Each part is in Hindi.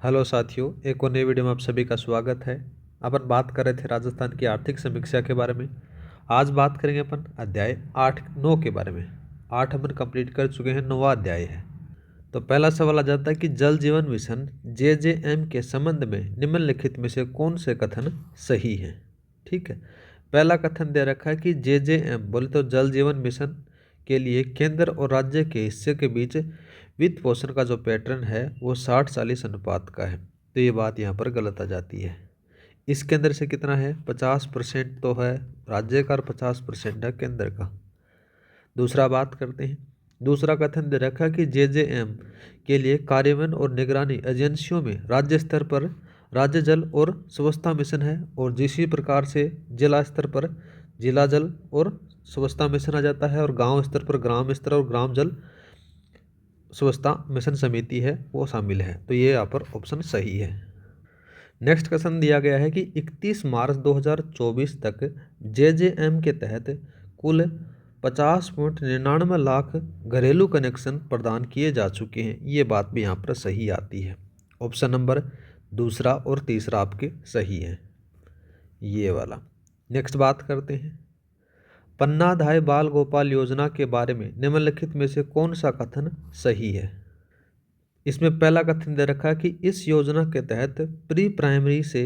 हेलो साथियों, एक और नई वीडियो में आप सभी का स्वागत है। अपन बात कर रहे थे राजस्थान की आर्थिक समीक्षा के बारे में। आज बात करेंगे अपन अध्याय 8-9 के बारे में। 8 अपन कंप्लीट कर चुके हैं, 9वां अध्याय है। तो पहला सवाल आ जाता है कि जल जीवन मिशन JJM के संबंध में निम्नलिखित में से कौन से कथन सही हैं। ठीक है, पहला कथन दे रखा है कि JJM बोले तो जल जीवन मिशन के लिए केंद्र और राज्य के हिस्से के बीच वित्त पोषण का जो पैटर्न है वो 60-40 अनुपात का है। तो ये बात यहाँ पर गलत आ जाती है। इसके अंदर से कितना है, 50% तो है राज्य का और 50% है केंद्र का। दूसरा बात करते हैं। दूसरा कथन दे रखा कि JJM के लिए कार्यान्वयन और निगरानी एजेंसियों में राज्य स्तर पर राज्य जल और स्वच्छता मिशन है, और जिसी प्रकार से जिला स्तर पर जिला जल और स्वच्छता मिशन आ जाता है, और गांव स्तर पर ग्राम स्तर और ग्राम जल स्वच्छता मिशन समिति है वो शामिल है। तो ये यहाँ पर ऑप्शन सही है। नेक्स्ट क्वेश्चन दिया गया है कि 31 मार्च 2024 तक JJM के तहत कुल 50.99 लाख घरेलू कनेक्शन प्रदान किए जा चुके हैं। ये बात भी यहाँ पर सही आती है। ऑप्शन नंबर दूसरा और तीसरा आपके सही है, ये वाला। नेक्स्ट बात करते हैं पन्नाधाय बाल गोपाल योजना के बारे में निम्नलिखित में से कौन सा कथन सही है। इसमें पहला कथन दे रखा है कि इस योजना के तहत प्री प्राइमरी से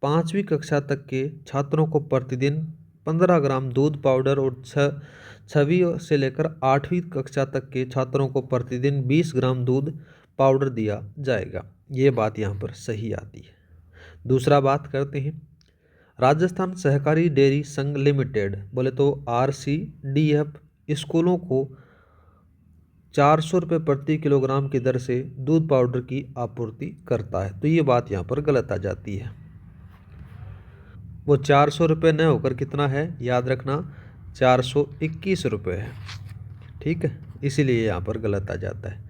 5वीं कक्षा तक के छात्रों को प्रतिदिन 15 ग्राम दूध पाउडर और 6वीं से लेकर 8वीं कक्षा तक के छात्रों को प्रतिदिन 20 ग्राम दूध पाउडर दिया जाएगा। ये बात यहाँ पर सही आती है। दूसरा बात करते हैं राजस्थान सहकारी डेयरी संघ लिमिटेड बोले तो RCDF स्कूलों को 400 रुपये प्रति किलोग्राम की दर से दूध पाउडर की आपूर्ति करता है। तो ये बात यहाँ पर गलत आ जाती है। वो 400 रुपये न होकर कितना है, याद रखना 421 रुपये है। ठीक है, इसीलिए यहाँ पर गलत आ जाता है।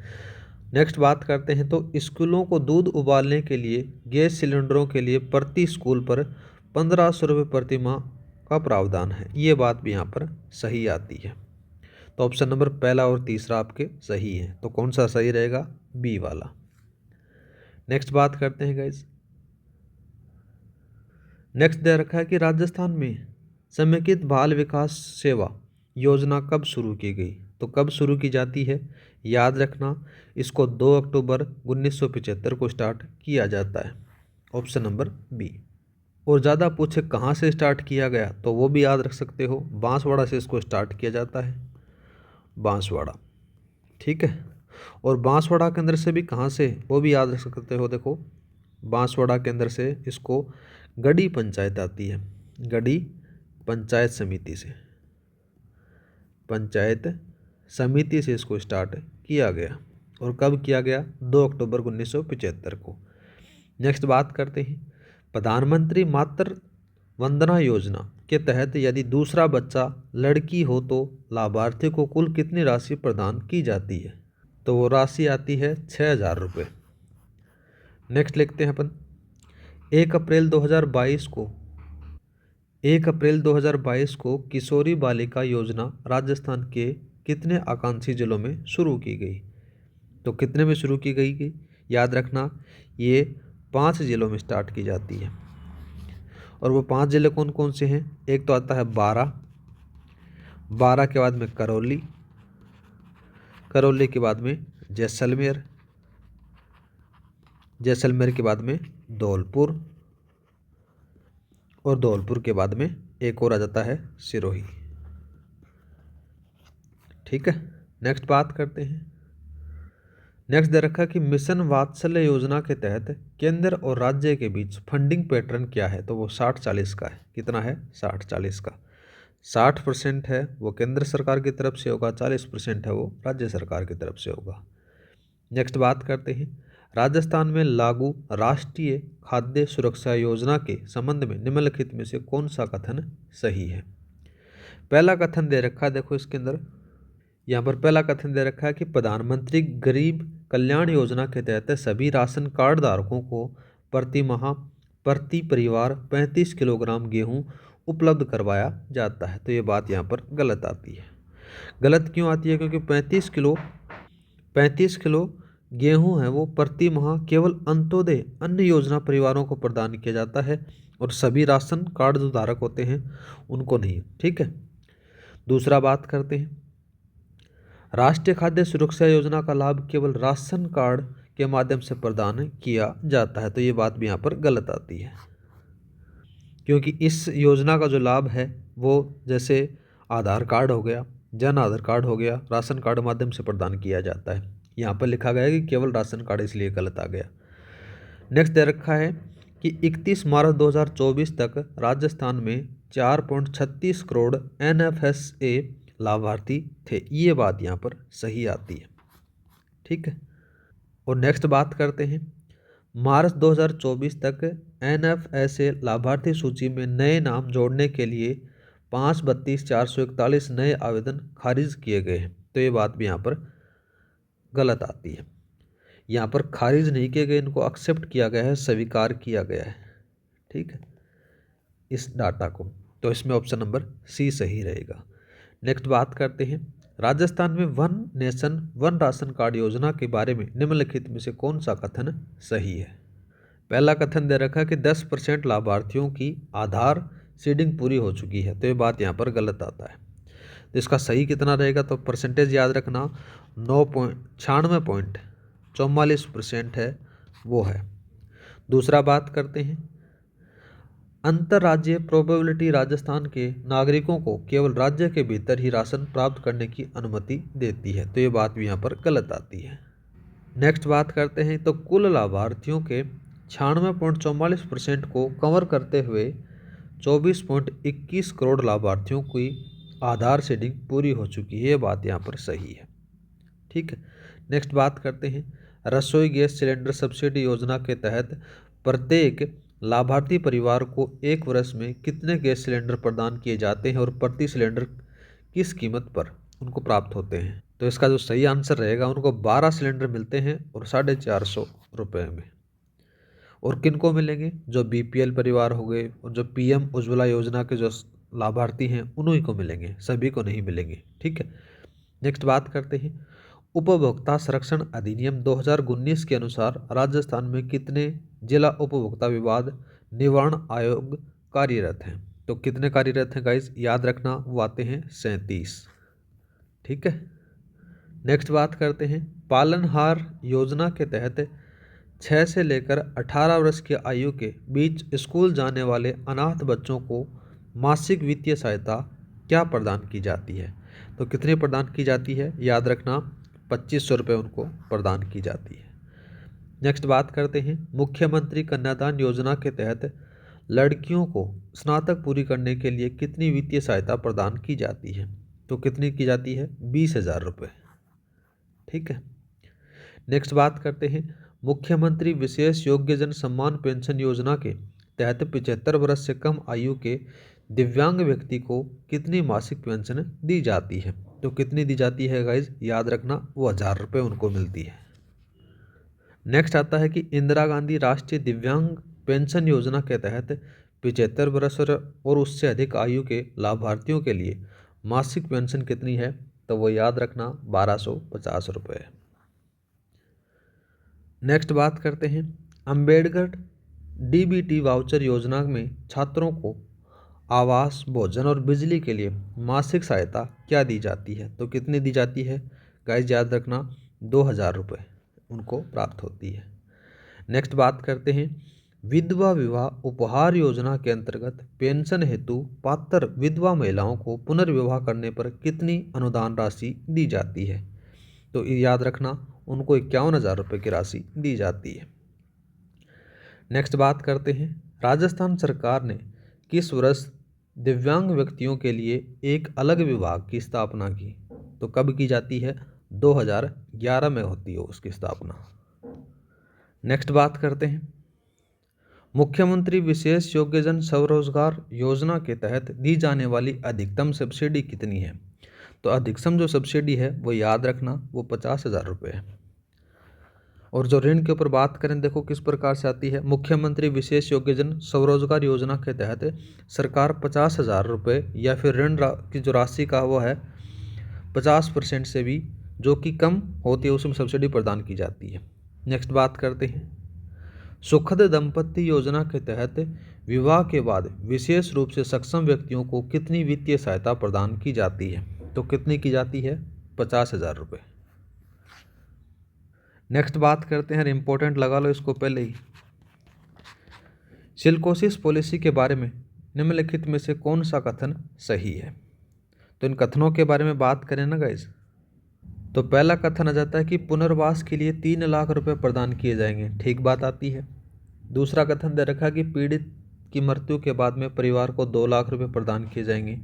नेक्स्ट बात करते हैं तो स्कूलों को दूध उबालने के लिए गैस सिलेंडरों के लिए प्रति स्कूल पर 1500 रुपये प्रति माह का प्रावधान है। ये बात भी यहाँ पर सही आती है। तो ऑप्शन नंबर पहला और तीसरा आपके सही है। तो कौन सा सही रहेगा, बी वाला। नेक्स्ट बात करते हैं गाइज। नेक्स्ट दे रखा है कि राजस्थान में समेकित बाल विकास सेवा योजना कब शुरू की गई। तो कब शुरू की जाती है, याद रखना इसको 2 अक्टूबर 1975 को स्टार्ट किया जाता है। Option number B. और ज़्यादा पूछे कहाँ से स्टार्ट किया गया तो वो भी याद रख सकते हो, बांसवाड़ा से इसको स्टार्ट किया जाता है, बांसवाड़ा। ठीक है, और बांसवाड़ा के अंदर से भी कहाँ से वो भी याद रख सकते हो। देखो बांसवाड़ा के अंदर से इसको गढ़ी पंचायत आती है, गढ़ी पंचायत समिति से, पंचायत समिति से इसको स्टार्ट किया गया। और कब किया गया, 2 अक्टूबर 1975 को। नेक्स्ट बात करते हैं प्रधानमंत्री मातृ वंदना योजना के तहत यदि दूसरा बच्चा लड़की हो तो लाभार्थी को कुल कितनी राशि प्रदान की जाती है। तो वो राशि आती है 6000 रुपये। नेक्स्ट लिखते हैं अपन 1 अप्रैल 2022 को 1 अप्रैल 2022 को किशोरी बालिका योजना राजस्थान के कितने आकांक्षी जिलों में शुरू की गई। तो कितने में शुरू की गई, याद रखना ये 5 जिलों में स्टार्ट की जाती है। और वो 5 जिले कौन कौन से हैं, एक तो आता है 12 के बाद में करौली, करौली के बाद में जैसलमेर, जैसलमेर के बाद में धौलपुर, और धौलपुर के बाद में एक और आ जाता है सिरोही। ठीक है, नेक्स्ट बात करते हैं। नेक्स्ट दे रखा कि मिशन वात्सल्य योजना के तहत केंद्र और राज्य के बीच फंडिंग पैटर्न क्या है। तो वो 60-40 का है। कितना है, 60-40 का। 60% है वो केंद्र सरकार की तरफ से होगा, 40% है वो राज्य सरकार की तरफ से होगा। नेक्स्ट बात करते हैं राजस्थान में लागू राष्ट्रीय खाद्य सुरक्षा योजना के संबंध में निम्नलिखित में से कौन सा कथन सही है। पहला कथन दे रखा है, देखो इसके अंदर यहाँ पर पहला कथन दे रखा है कि प्रधानमंत्री गरीब कल्याण योजना के तहत सभी राशन कार्ड धारकों को प्रति माह प्रति परिवार 35 किलोग्राम गेहूं उपलब्ध करवाया जाता है। तो ये बात यहाँ पर गलत आती है। गलत क्यों आती है, क्योंकि 35 किलो गेहूं है वो प्रति माह केवल अंत्योदय अन्य योजना परिवारों को प्रदान किया जाता है और सभी राशन कार्ड जो धारक होते हैं उनको नहीं। ठीक है। दूसरा बात करते हैं, राष्ट्रीय खाद्य सुरक्षा योजना का लाभ केवल राशन कार्ड के माध्यम से प्रदान किया जाता है। तो ये बात भी यहाँ पर गलत आती है, क्योंकि इस योजना का जो लाभ है वो जैसे आधार कार्ड हो गया, जन आधार कार्ड हो गया, राशन कार्ड माध्यम से प्रदान किया जाता है। यहाँ पर लिखा गया है कि केवल राशन कार्ड, इसलिए गलत आ गया। नेक्स्ट दे रखा है कि 31 मार्च 2024 तक राजस्थान में 4.36 करोड़ NFSA लाभार्थी थे। ये बात यहाँ पर सही आती है। ठीक है। और नेक्स्ट बात करते हैं, मार्च 2024 तक NFSA लाभार्थी सूची में नए नाम जोड़ने के लिए 532,441 नए आवेदन खारिज किए गए हैं। तो ये बात भी यहाँ पर गलत आती है। यहाँ पर खारिज नहीं किए गए, इनको एक्सेप्ट किया गया है, स्वीकार किया गया है। ठीक है, इस डाटा को। तो इसमें ऑप्शन नंबर सी सही रहेगा। नेक्स्ट बात करते हैं, राजस्थान में one nation one ration card योजना के बारे में निम्नलिखित में से कौन सा कथन सही है। पहला कथन दे रखा है कि 10% लाभार्थियों की आधार सीडिंग पूरी हो चुकी है। तो ये बात यहाँ पर गलत आता है। तो इसका सही कितना रहेगा, तो परसेंटेज याद रखना 96.44% है, वो है। दूसरा बात करते हैं, अंतर्राज्यीय प्रोबेबिलिटी राजस्थान के नागरिकों को केवल राज्य के भीतर ही राशन प्राप्त करने की अनुमति देती है। तो ये बात भी यहाँ पर गलत आती है। नेक्स्ट बात करते हैं, तो कुल लाभार्थियों के 96.44% को कवर करते हुए 24.21 करोड़ लाभार्थियों की आधार सीडिंग पूरी हो चुकी है। ये बात यहाँ पर सही है। ठीक है। नेक्स्ट बात करते हैं, रसोई गैस सिलेंडर सब्सिडी योजना के तहत प्रत्येक लाभार्थी परिवार को एक वर्ष में कितने गैस सिलेंडर प्रदान किए जाते हैं और प्रति सिलेंडर किस कीमत पर उनको प्राप्त होते हैं। तो इसका जो सही आंसर रहेगा, उनको 12 सिलेंडर मिलते हैं और 450 रुपये में। और किन को मिलेंगे, जो BPL परिवार हो गए और जो PM उज्ज्वला योजना के जो लाभार्थी हैं उन्हीं को मिलेंगे, सभी को नहीं मिलेंगे। ठीक है। नेक्स्ट बात करते हैं, उपभोक्ता संरक्षण अधिनियम 2019 के अनुसार राजस्थान में कितने जिला उपभोक्ता विवाद निवारण आयोग कार्यरत हैं। तो कितने कार्यरत हैं गाइस, याद रखना, वो आते हैं 37। ठीक है। नेक्स्ट बात करते हैं, पालनहार योजना के तहत 6 से लेकर 18 वर्ष की आयु के बीच स्कूल जाने वाले अनाथ बच्चों को मासिक वित्तीय सहायता क्या प्रदान की जाती है। तो कितनी प्रदान की जाती है, याद रखना, 2500 रुपये उनको प्रदान की जाती है। नेक्स्ट बात करते हैं, मुख्यमंत्री कन्यादान योजना के तहत लड़कियों को स्नातक पूरी करने के लिए कितनी वित्तीय सहायता प्रदान की जाती है। तो कितनी की जाती है, 20,000 रुपये। ठीक है। नेक्स्ट बात करते हैं, मुख्यमंत्री विशेष योग्यजन सम्मान पेंशन योजना के तहत 75 वर्ष से कम आयु के दिव्यांग व्यक्ति को कितनी मासिक पेंशन दी जाती है। तो कितनी दी जाती है गाइज, याद रखना, वो 1000 रुपये उनको मिलती है। नेक्स्ट आता है कि इंदिरा गांधी राष्ट्रीय दिव्यांग पेंशन योजना के तहत 75 वर्ष और उससे अधिक आयु के लाभार्थियों के लिए मासिक पेंशन कितनी है। तो वो याद रखना, 1250 रुपये। नेक्स्ट बात करते हैं, अंबेडकर DBT वाउचर योजना में छात्रों को आवास, भोजन और बिजली के लिए मासिक सहायता क्या दी जाती है। तो कितनी दी जाती है गाइस, याद रखना, 2000 रुपये उनको प्राप्त होती है। नेक्स्ट बात करते हैं, विधवा विवाह उपहार योजना के अंतर्गत पेंशन हेतु पात्र विधवा महिलाओं को पुनर्विवाह करने पर कितनी अनुदान राशि दी जाती है। तो याद रखना, उनको 51,000 रुपये की राशि दी जाती है। नेक्स्ट बात करते हैं, राजस्थान सरकार ने किस वर्ष दिव्यांग व्यक्तियों के लिए एक अलग विभाग की स्थापना की। तो कब की जाती है, 2011 में होती है उसकी स्थापना। नेक्स्ट बात करते हैं, मुख्यमंत्री विशेष योग्यजन स्वरोजगार योजना के तहत दी जाने वाली अधिकतम सब्सिडी कितनी है। तो अधिकतम जो सब्सिडी है वो याद रखना, वो 50,000 रुपये है। और जो ऋण के ऊपर बात करें, देखो किस प्रकार से आती है, मुख्यमंत्री विशेष योग्यजन स्वरोजगार योजना के तहत सरकार 50,000 रुपये या फिर ऋण की जो राशि का वो है 50% से भी जो कि कम होती है उसमें सब्सिडी प्रदान की जाती है। नेक्स्ट बात करते हैं, सुखद दंपत्ति योजना के तहत विवाह के बाद विशेष रूप से सक्षम व्यक्तियों को कितनी वित्तीय सहायता प्रदान की जाती है? तो कितनी की जाती है? 50,000 रुपये। नेक्स्ट बात करते हैं, इंपॉर्टेंट लगा लो इसको पहले ही, सिलिकोसिस पॉलिसी के बारे में निम्नलिखित में से कौन सा कथन सही है? तो इन कथनों के बारे में बात करें ना गाइज, तो पहला कथन आ जाता है कि पुनर्वास के लिए 3 लाख रुपए प्रदान किए जाएंगे, ठीक बात आती है। दूसरा कथन दे रखा कि पीड़ित की मृत्यु के बाद में परिवार को 2 लाख रुपए प्रदान किए जाएंगे,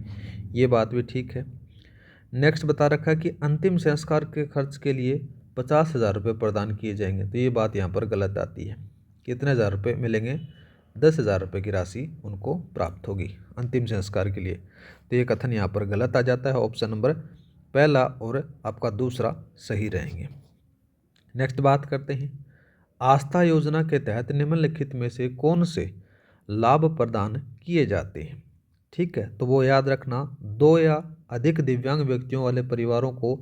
ये बात भी ठीक है। नेक्स्ट बता रखा कि अंतिम संस्कार के खर्च के लिए 50,000 रुपये प्रदान किए जाएंगे, तो ये बात यहाँ पर गलत आती है। कितने हज़ार रुपये मिलेंगे? 10,000 रुपये की राशि उनको प्राप्त होगी अंतिम संस्कार के लिए, तो ये कथन यहाँ पर गलत आ जाता है। ऑप्शन नंबर पहला और आपका दूसरा सही रहेंगे। नेक्स्ट बात करते हैं, आस्था योजना के तहत निम्नलिखित में से कौन से लाभ प्रदान किए जाते हैं? ठीक है, तो वो याद रखना, 2 या अधिक दिव्यांग व्यक्तियों वाले परिवारों को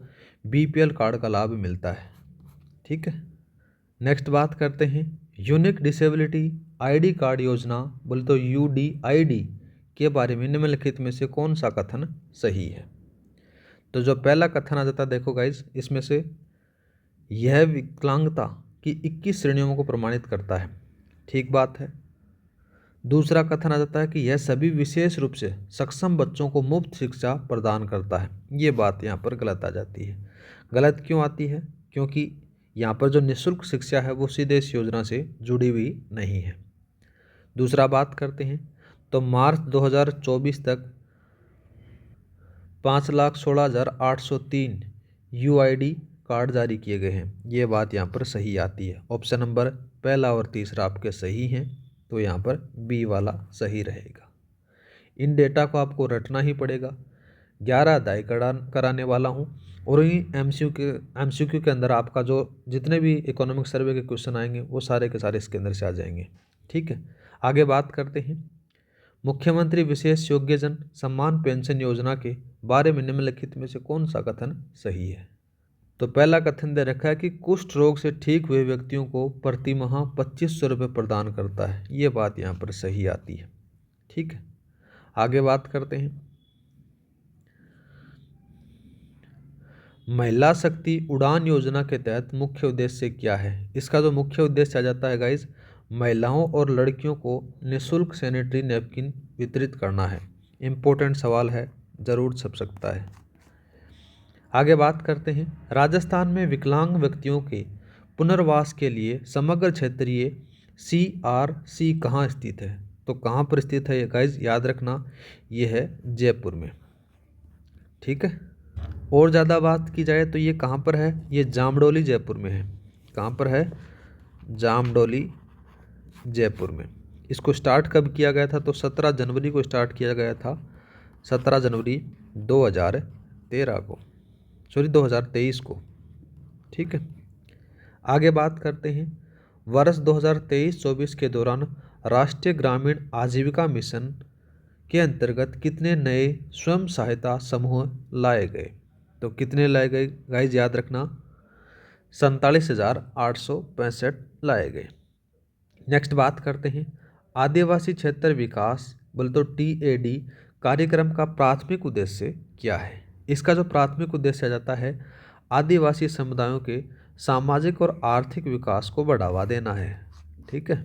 बीपीएल कार्ड का लाभ मिलता है। ठीक है, नेक्स्ट बात करते हैं, यूनिक डिसेबिलिटी आईडी कार्ड योजना बोले तो यूडीआईडी के बारे में निम्नलिखित में से कौन सा कथन सही है? तो जो पहला कथन आ जाता है, देखो गाइज, इसमें से यह विकलांगता की 21 श्रेणियों को प्रमाणित करता है, ठीक बात है। दूसरा कथन आ जाता है कि यह सभी विशेष रूप से सक्षम बच्चों को मुफ्त शिक्षा प्रदान करता है, ये बात यहाँ पर गलत आ जाती है। गलत क्यों आती है? क्योंकि यहाँ पर जो निःशुल्क शिक्षा है वो सीधे इस योजना से जुड़ी हुई नहीं है। दूसरा बात करते हैं, तो मार्च 2024 तक 5,16,803 यूआईडी कार्ड जारी किए गए हैं, ये बात यहाँ पर सही आती है। ऑप्शन नंबर पहला और तीसरा आपके सही हैं, तो यहाँ पर बी वाला सही रहेगा। इन डेटा को आपको रटना ही पड़ेगा। 11 अध्याय कराने वाला हूँ और ये एमसीक्यू के अंदर आपका जो जितने भी इकोनॉमिक सर्वे के क्वेश्चन आएंगे वो सारे के सारे इसके अंदर से आ जाएंगे। ठीक है, आगे बात करते हैं, मुख्यमंत्री विशेष योग्यजन सम्मान पेंशन योजना के बारे में निम्नलिखित में से कौन सा कथन सही है? तो पहला कथन दे रखा है कि कुष्ठ रोग से ठीक हुए व्यक्तियों को प्रति माह 2,500 रुपये प्रदान करता है, ये बात यहाँ पर सही आती है। ठीक है, आगे बात करते हैं, महिला शक्ति उड़ान योजना के तहत मुख्य उद्देश्य क्या है? इसका जो मुख्य उद्देश्य आ जाता है गाइज, महिलाओं और लड़कियों को निःशुल्क सैनिटरी नैपकिन वितरित करना है। इम्पोर्टेंट सवाल है, ज़रूर छप सकता है। आगे बात करते हैं, राजस्थान में विकलांग व्यक्तियों के पुनर्वास के लिए समग्र क्षेत्रीय CRC कहाँ स्थित है? तो कहाँ पर स्थित है ये गाइज, याद रखना, ये है जयपुर में। ठीक है, और ज़्यादा बात की जाए तो ये कहाँ पर है? ये जामडोली जयपुर में है। कहाँ पर है? जामडोली जयपुर में। इसको स्टार्ट कब किया गया था? तो 17 जनवरी को स्टार्ट किया गया था, 17 जनवरी 2013 को, सॉरी 2023 को। ठीक है, आगे बात करते हैं, वर्ष 2023-24 के दौरान राष्ट्रीय ग्रामीण आजीविका मिशन के अंतर्गत कितने नए स्वयं सहायता समूह लाए गए? तो कितने लाए गए गाइज, याद रखना, 47,865 लाए गए। नेक्स्ट बात करते हैं, आदिवासी क्षेत्र विकास बोले तो TAD कार्यक्रम का प्राथमिक उद्देश्य क्या है? इसका जो प्राथमिक उद्देश्य आ जाता है, आदिवासी समुदायों के सामाजिक और आर्थिक विकास को बढ़ावा देना है। ठीक है,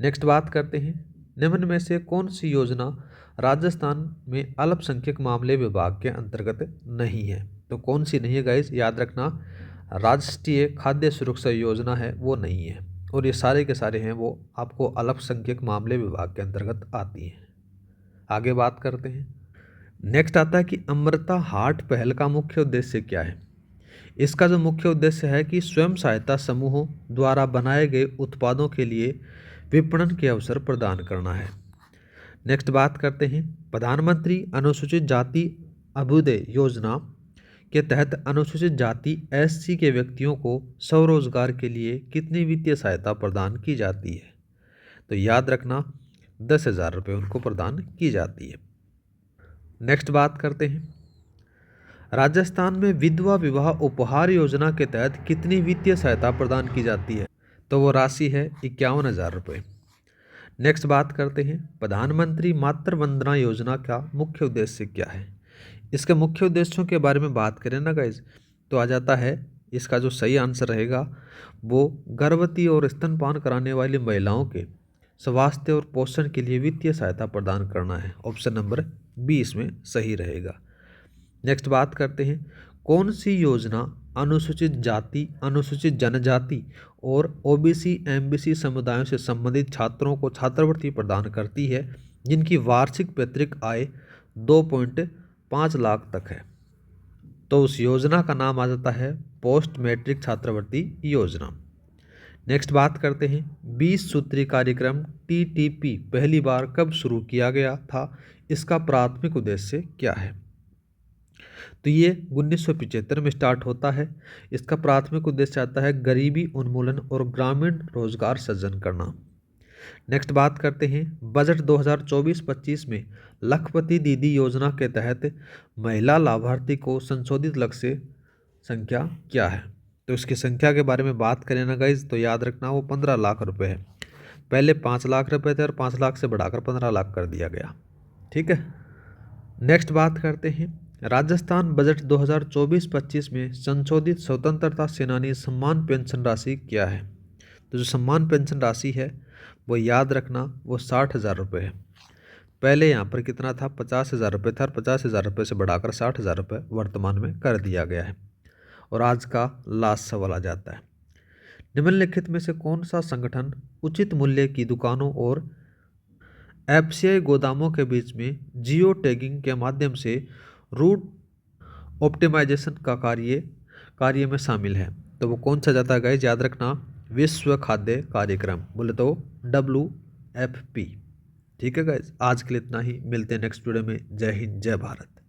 नेक्स्ट बात करते हैं, निम्न में से कौन सी योजना राजस्थान में अल्पसंख्यक मामले विभाग के अंतर्गत नहीं है? तो कौन सी नहीं है गाइज, याद रखना, राष्ट्रीय खाद्य सुरक्षा योजना है वो नहीं है, और ये सारे के सारे हैं वो आपको अल्पसंख्यक मामले विभाग के अंतर्गत आती हैं। आगे बात करते हैं, नेक्स्ट आता है कि अमृता हाट पहल का मुख्य उद्देश्य क्या है? इसका जो मुख्य उद्देश्य है कि स्वयं सहायता समूहों द्वारा बनाए गए उत्पादों के लिए विपणन के अवसर प्रदान करना है। नेक्स्ट बात करते हैं, प्रधानमंत्री अनुसूचित जाति अभ्युदय योजना के तहत अनुसूचित जाति SC के व्यक्तियों को स्वरोजगार के लिए कितनी वित्तीय सहायता प्रदान की जाती है? तो याद रखना, 10,000 रुपये उनको प्रदान की जाती है। नेक्स्ट बात करते हैं, राजस्थान में विधवा विवाह उपहार योजना के तहत कितनी वित्तीय सहायता प्रदान की जाती है? तो वो राशि है 51,000 रुपये। नेक्स्ट बात करते हैं, प्रधानमंत्री मातृ वंदना योजना का मुख्य उद्देश्य क्या है? इसके मुख्य उद्देश्यों के बारे में बात करें ना गाइज, तो आ जाता है, इसका जो सही आंसर रहेगा वो गर्भवती और स्तनपान कराने वाली महिलाओं के स्वास्थ्य और पोषण के लिए वित्तीय सहायता प्रदान करना है। ऑप्शन नंबर 20 में सही रहेगा। नेक्स्ट बात करते हैं, कौन सी योजना अनुसूचित जाति, अनुसूचित जनजाति और ओबीसी एमबीसी समुदायों से संबंधित छात्रों को छात्रवृत्ति प्रदान करती है जिनकी वार्षिक पैतृक आय 2.5 लाख तक है? तो उस योजना का नाम आ जाता है पोस्ट मैट्रिक छात्रवृत्ति योजना। नेक्स्ट बात करते हैं, 20 सूत्री कार्यक्रम टीटीपी पहली बार कब शुरू किया गया था? इसका प्राथमिक उद्देश्य क्या है? तो ये 1975 में स्टार्ट होता है। इसका प्राथमिक उद्देश्य आता है गरीबी उन्मूलन और ग्रामीण रोजगार सृजन करना। नेक्स्ट बात करते हैं, बजट 2024-25 में लखपति दीदी योजना के तहत महिला लाभार्थी को संशोधित लक्ष्य संख्या क्या है? तो इसकी संख्या के बारे में बात करें ना गाइज, तो याद रखना वो 15 लाख रुपए है। पहले 5 लाख रुपए थे और 5 लाख से बढ़ाकर 15 लाख कर दिया गया। ठीक है। नेक्स्ट बात करते हैं, राजस्थान बजट 2024-25 में संशोधित स्वतंत्रता सेनानी सम्मान पेंशन राशि क्या है? तो जो सम्मान पेंशन राशि है वो याद रखना वो 60,000 रुपये है। पहले यहाँ पर कितना था? 50,000 रुपये था और 50,000 रुपये से बढ़ाकर 60,000 रुपये वर्तमान में कर दिया गया है। और आज का लास्ट सवाल आ जाता है, निम्नलिखित में से कौन सा संगठन उचित मूल्य की दुकानों और एफसीआई गोदामों के बीच में जियो टैगिंग के माध्यम से रूट ऑप्टिमाइजेशन का कार्य में शामिल है? तो वो कौन सा जाता है गाइस? याद रखना विश्व खाद्य कार्यक्रम, बोले तो WFP। ठीक है गाइस, आज के लिए इतना ही, मिलते हैं नेक्स्ट वीडियो में। जय हिंद, जय भारत।